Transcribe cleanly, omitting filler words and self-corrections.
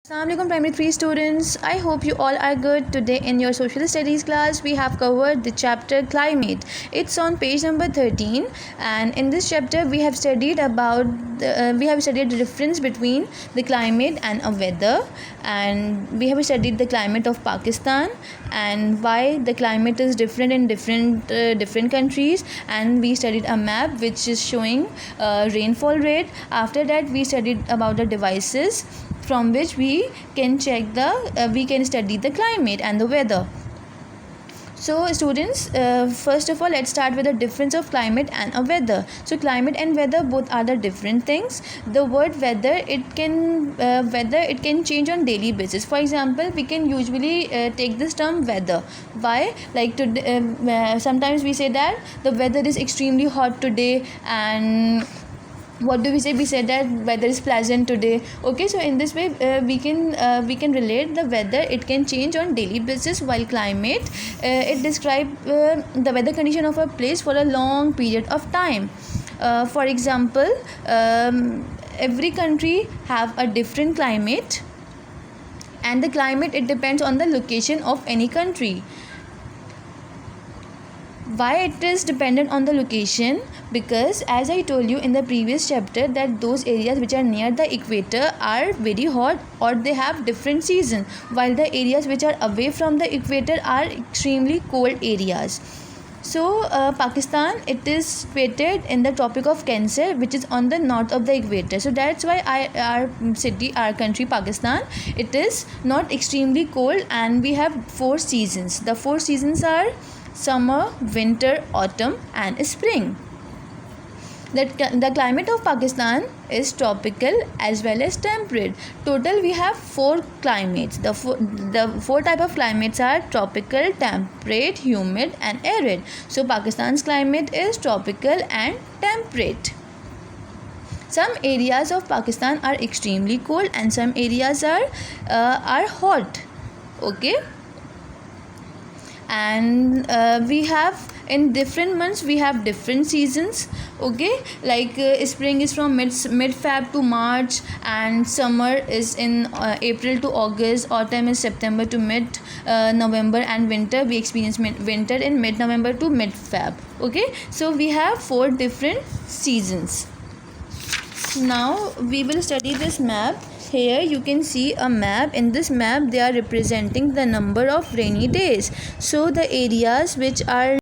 Assalamualaikum primary 3 students. I hope you all are good. Today in your social studies class we have covered the chapter climate. It's on page number 13, and in this chapter we have studied the difference between the climate and a weather, and we have studied the climate of Pakistan and why the climate is different in different countries, and we studied a map which is showing rainfall rate. After that we studied about the devices from which we can study the climate and the weather. So students, first of all let's start with the difference of climate and a weather. So climate and weather both are the different things. The word weather, it can change on daily basis. For example, we can usually take this term weather. Why? Like today, sometimes we say that the weather is extremely hot today, and what do we say? We said that weather is pleasant today. Okay, so in this way we can relate the weather. It can change on daily basis, while climate, it describe the weather condition of a place for a long period of time. For example, every country have a different climate, and the climate, it depends on the location of any country. Why it is dependent on the location? Because as I told you in the previous chapter that those areas which are near the equator are very hot, or they have different season, while the areas which are away from the equator are extremely cold areas. So Pakistan, it is situated in the Tropic of Cancer, which is on the north of the equator. So that's why our country Pakistan, it is not extremely cold, and we have 4 seasons. The 4 seasons are summer, winter, autumn and spring. The climate of Pakistan is tropical as well as temperate. Total we have 4 climates. The four type of climates are tropical, temperate, humid and arid. So Pakistan's climate is tropical and temperate. Some areas of Pakistan are extremely cold and some areas are hot. Okay, and we have in different months we have different seasons. Okay, like spring is from mid Feb to March, and summer is in April to August, autumn is September to mid November, and winter we experience winter in mid November to mid Feb. Okay, so we have 4 different seasons. Now we will study this map. Here you can see a map. In this map they are representing the number of rainy days. So the areas which are